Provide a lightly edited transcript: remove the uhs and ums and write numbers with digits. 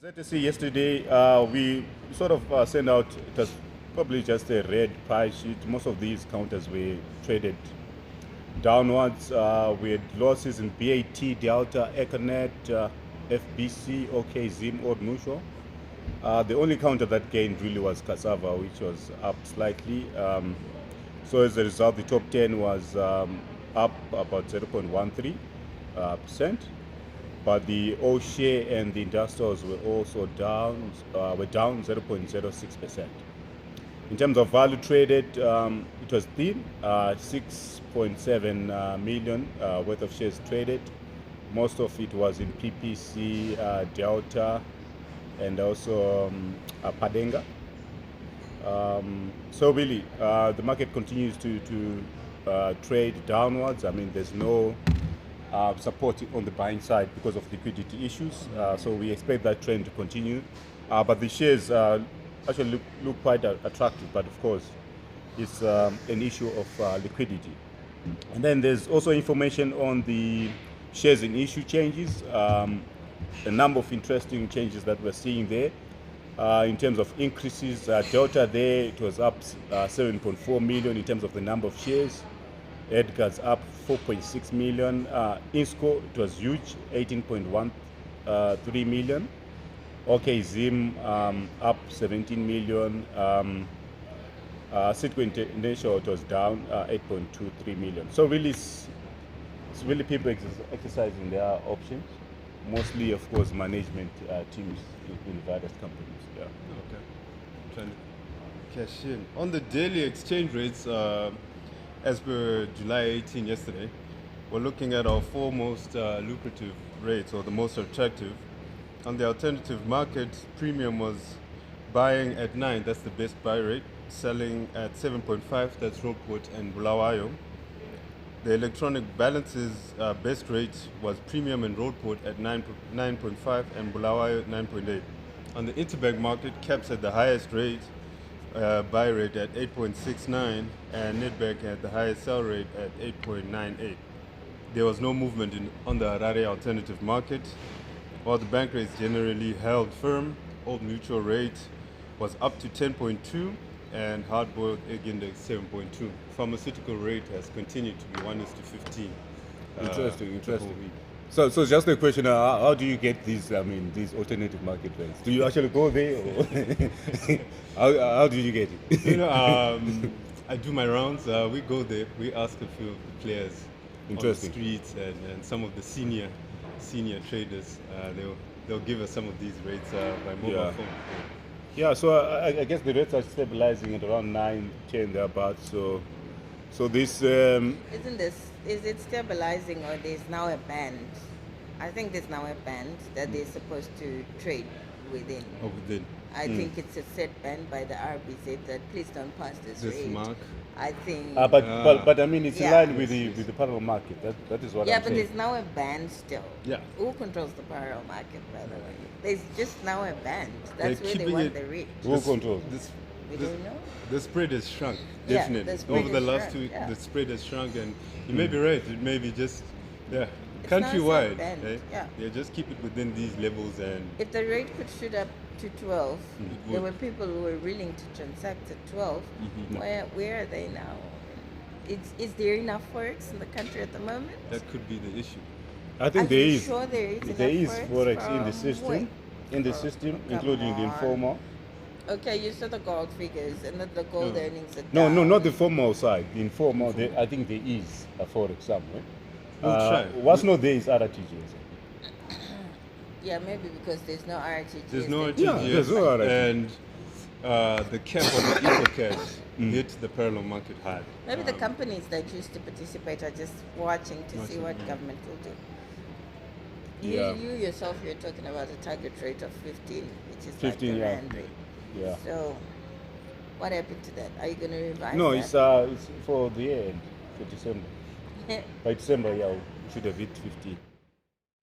ZSE yesterday, we sort of sent out, it was probably just a red price sheet. Most of these counters were traded downwards. We had losses in BAT, Delta, Econet, FBC, OK, Zim, Old Mutual. The only counter that gained really was Cassava, which was up slightly. So as a result, the top 10 was up about 0.13%. But the all-share and the industrials were also down, 0.06%. In terms of value traded, it was thin, 6.7 million worth of shares traded. Most of it was in PPC, Delta, and also Padenga. So really, the market continues to trade downwards. I mean, there's no support on the buying side because of liquidity issues. So we expect that trend to continue. But the shares actually look quite attractive, but of course, it's an issue of liquidity. And then there's also information on the shares in issue changes, a number of interesting changes that we're seeing there. In terms of increases, Delta there, it was up 7.4 million in terms of the number of shares. Edgar's up 4.6 million. Insco, it was huge, 18.13 million. OK, Zim up 17 million. Citgo International, it was down 8.23 million. So really, it's really people exercising their options. Mostly, of course, management teams in various companies. Yeah. Okay. Trying to cash in. On the daily exchange rates, as per July 18 yesterday, we're looking at our four most lucrative rates, or the most attractive. On the alternative market, premium was buying at 9, that's the best buy rate, selling at 7.5, that's Rockport and Bulawayo. The electronic balances best rate was premium and Roadport at 9.5 and Bulawayo at 9.8. On the interbank market, caps at the highest rate, buy rate at 8.69, and Nedbank at the highest sell rate at 8.98. There was no movement on the Harare alternative market, while the bank rates generally held firm. Old Mutual rate was up to 10.2, and hard-boiled egg index 7.2. Pharmaceutical rate has continued to be 1:15. Interesting. So just a question: how do you get these? I mean, these alternative market rates? Do you actually go there, or how do you get it? I do my rounds. We go there. We ask a few of the players on the streets and some of the senior traders. They'll give us some of these rates by mobile phone. Yeah, so I guess the rates are stabilizing at around 9, 10 thereabouts. So this is it stabilizing, or there's now a band? I think there's now a band that they're supposed to trade within. Oh, within. I think it's a set band by the RBZ that please don't pass this rate. Mark. I think. But I mean, it's in line with the parallel market. That is what I'm saying. Yeah, but there's now a band still. Yeah. Who controls the parallel market, by the way? There's just now a band. That's They're where they want the rate. Who controls? We don't know. The spread has shrunk, Yeah, definitely. the spread Over the has last shrunk, 2 weeks, yeah. the spread has shrunk, and you may be right. It may be just, It's countrywide. now a set band, Eh? yeah. Just keep it within these levels, and If the rate could shoot up to 12, there would. were people who were willing to transact at 12. Where are they now? Is there enough forex in the country at the moment? that could be the issue. I think Are there you is. sure there is There is enough forex in the from system. where? In the Oh, system, come including the on. informal. Okay, you saw the gold figures and that the gold earnings are No, down. not the formal side. The informal, I think there is a forex somewhere. We'll try. What's not there is RTGS. Yeah, maybe because there's no RTGS. There's no that- Yeah, RTGS, there's no RTGS. and the cap on the EcoCash hit the parallel market high. Maybe the companies that used to participate are just watching to see what government will do. You yourself, you're talking about a target rate of 15, which is 15, like the yeah. rand rate. Yeah. So, what happened to that? Are you going to revise No, that? it's for the end, for December. By December, yeah, we should have hit 50.